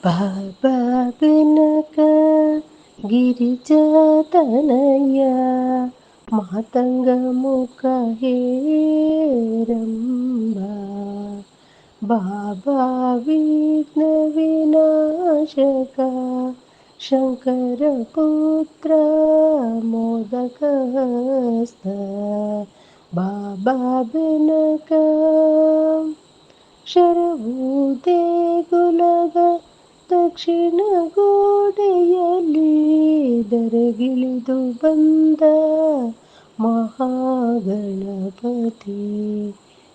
ಬಾಬಾ ಬೆನಕ ಗಿರಿಜಾತನಯ್ಯ ಮಾತಂಗ ಮುಖ ಹೇರಂಬ ಬಾಬಾ ವಿಘ್ನ ವಿನಾಶಕ ಶಂಕರ ಪುತ್ರ ಮೋದಕ ಹಸ್ತ ಬಾಬಾ ಬೆನಕ ಶರವು ದೇಗುಲದ ದಕ್ಷಿಣ ಗೋಡೆಯಲ್ಲಿ ದರಗಿಳಿದು ಬಂದ ಮಹಾಗಣಪತಿ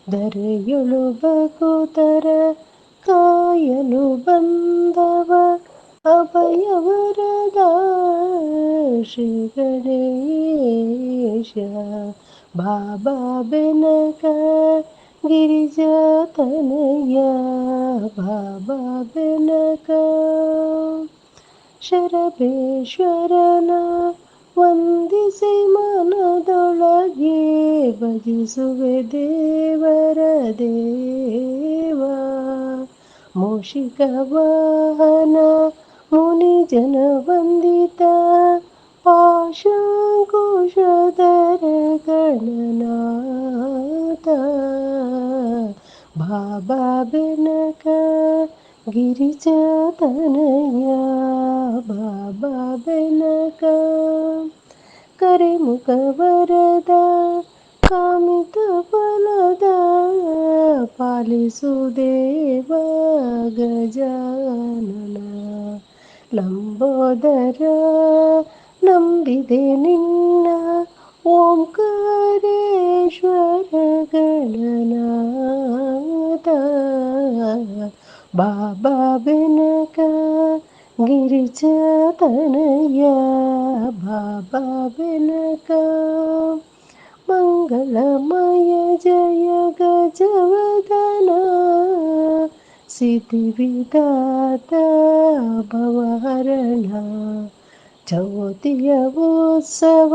ಧರೆಯೊಳು ಬಕುತರ ಕಾಯಲು ಬಂದವ ಅಭಯವರದ ಶ್ರೀ ಗಣೇಶ ಬಾಬಾ ಬೆನಕ ಗಿರಿಜಾತನಯ್ಯ ಬಾಬಾ ಬೆನಕ ಶರಬೇಶ್ವರನ ವಂದಿಸಿ ಮನದೊಳಗೆ ಭಜಿಸುವೆ ದೇವರ ದೇವ ಮೂಷಿಕ ವಾಹನ ಮುನಿಜನ ವಂದಿತ ಪಾಶಾಂಕುಶಧರ ಗಣನಾಥ ಬಾಬಾ ಬೆನಕ ಗಿರಿಜಾತನಯ್ಯ ಬಾಬಾ ಬೆನಕ ಕರೆಮುಖ ವರದ ಕಾಮಿತ ಫಲದ ಪಾಲಿಸು ದೇವ ಗಜಾನನ ಲಂಬೋದರ ನಂಬಿದೆ ನಿನ್ನ ಓಂಕಾರೇಶ್ವರ ಗಣನಾಥ ಬಾಬಾ ಬೆನಕ ಗಿರಿಜಾತನಯ್ಯ ಬಾಬಾ ಬೆನಕ ಮಂಗಳಮಯ ಜಯ ಗಜವದನ ಸಿದ್ಧಿವಿದಾತ ಭವಹರಣ ಚೌತಿಯ ಉತ್ಸವ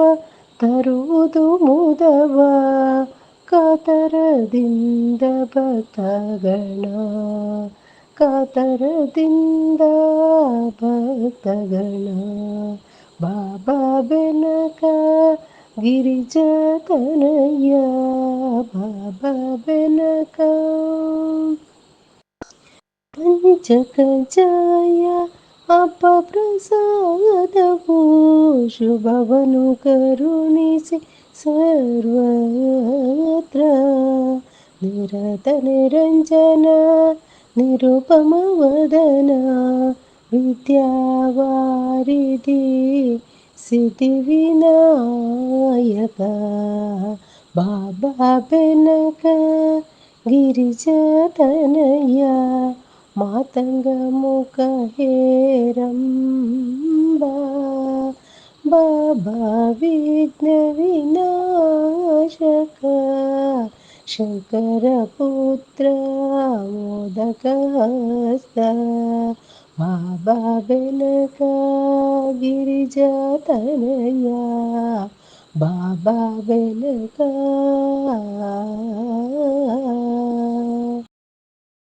ತರುವುದು ಮುದವ ಕಾತರದಿಂದ ಭಕ್ತಗಣ ಕಾತರದಿಂದ ಭಕ್ತಗಣ ಬಾಬಾ ಬೆನಕ ಗಿರಿಜಾತನಯ್ಯ ಬಾಬಾ ಬೆನಕ ಪಂಚಕಜಾಯ ಅಪಪ್ರಸಾದವು ಶುಭವನು ಕರುಣಿಸಿ ಸರ್ವತ್ರ ನಿರತ ನಿರಂಜನ ನಿರುಪಮ ವದನ ವಿದ್ಯಾವಾರಿಧಿ ಸಿದ್ಧಿವಿನಾಯಕ ಬಾಬಾ ಬೆನಕ ಗಿರಿಜಾತನಯ್ಯ ಮಾತಂಗ ಮುಖ ಹೇರಂಬ ಬಾಬಾ ವಿಘ್ನ ವಿನಾಶಕ ಶಂಕರ ಪುತ್ರ ಮೋದಕ ಹಸ್ತ ಬಾಬಾ ಬೆನಕ ಗಿರಿಜಾತನಯ್ಯ ಬಾಬಾ ಬೆನಕ